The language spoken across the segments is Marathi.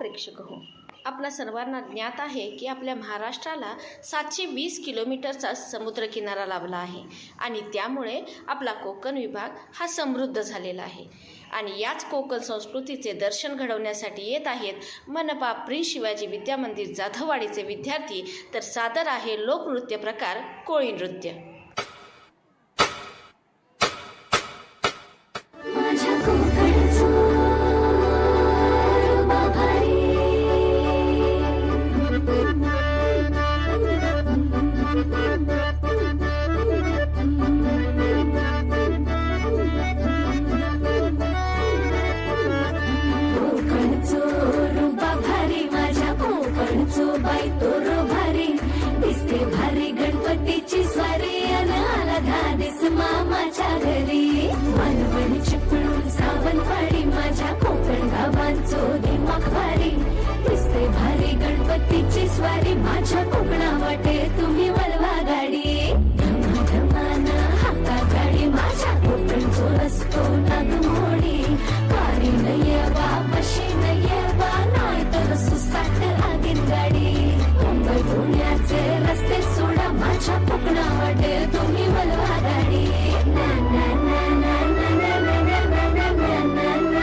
प्रेक्षक हो, आपल्या सर्वांना ज्ञात आहे की आपल्या महाराष्ट्राला 720 किलोमीटरचा समुद्रकिनारा लाभला आहे आणि त्यामुळे आपला कोकण विभाग हा समृद्ध झालेला आहे. आणि याच कोकण संस्कृतीचे दर्शन घडवण्यासाठी येत आहेत मनपा प्रिन्स शिवाजी विद्या मंदिर जाधववाडीचे विद्यार्थी. तर सादर आहे लोकनृत्य प्रकार कोळी नृत्य. भारी गणपतीची स्वारी आला धादिस मामाच्या घरी मालवणी चिपळूण सावंतवाडी माझ्या कोकण गावांचो दिमाग भारी दिसते भारी गणपतीची स्वारी माझ्या कोकणा वाटे तुम्ही वळवा गाडी धमाधमाना हाका गाडी माझ्या कोकणचो रस्तो नागमोडी कारी नयवा बशी नयवा नाही तर सुसाट आगीन गाडी मुंबई पुण्याचे रस्ते सोडा माझ्या कोकणा वाटे तुम्ही वळवा गाडी ना ना ना ना ना ना ना ना ना ना ना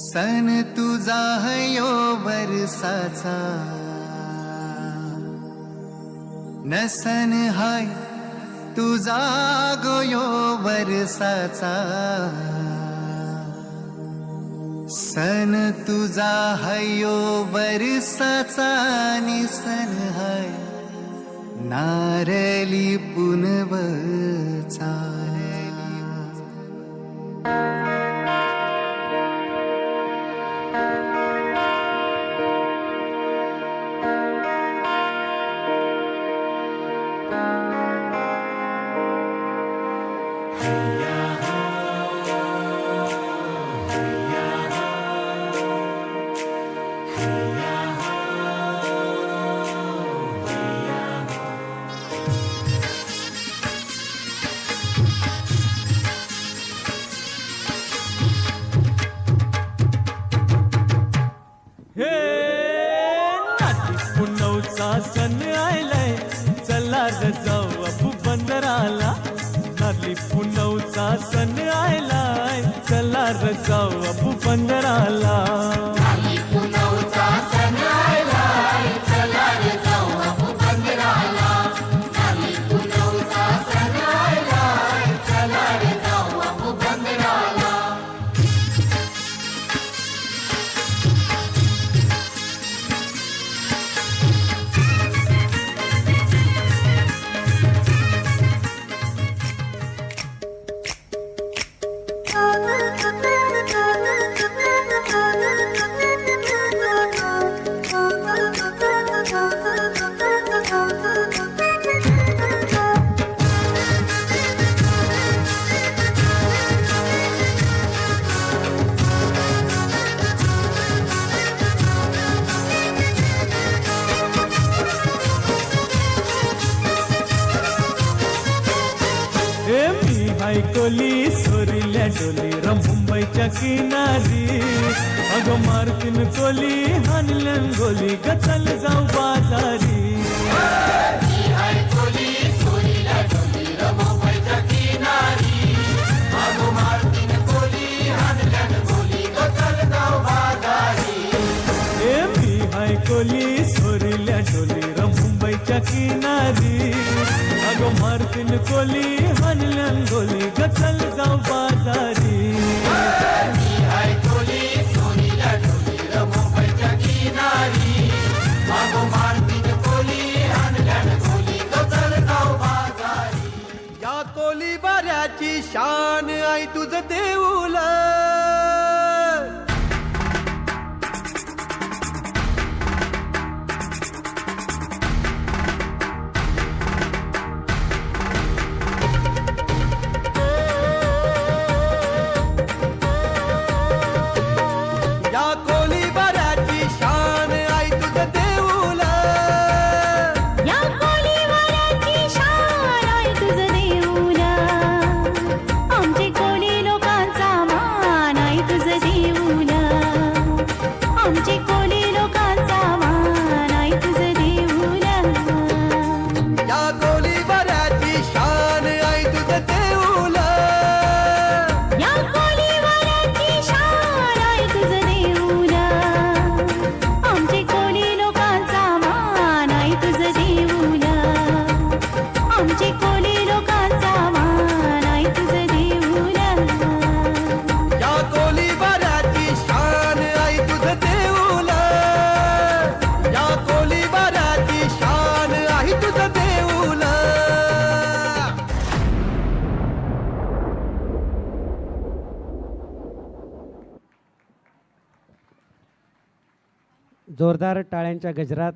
सन तुझा हयो वर्षाचा नसन हाय तुझा गोयो वर्षाचा सन तुझा हयो वर्षाचा निसन हाय नारली पुनवचा. सण आयलाय चला रे जाऊ अबू बंदराला. नारली पुनवचा सण आयलाय चला रे जाऊ अबू बंदराला. नारली पुनवचा सण आयलाय चला रे जाऊ अबू बंदराला. नारली पुनवचा सण आयलाय चला रे जाऊ अबू बंदराला. कोली सोरील्या डोली मुंबईच्या किनारी अगं मारतीन कोली हानल्यान गोली गचल जाऊ बाजारी. कोली सोरील्या डोली मुंबईच्या किनारी अगं मारतीन कोली हानल्यान गोली गचल जाऊ बाजारी. मुंबईच्या किनारी अगं मारतीन कोली हानल्यान गोली गचल जाऊ बाजारी. या कोली बाऱ्याची शान आई तुझं देऊळ या कोली वाऱ्याची जोरदार टाळ्यांच्या गजरात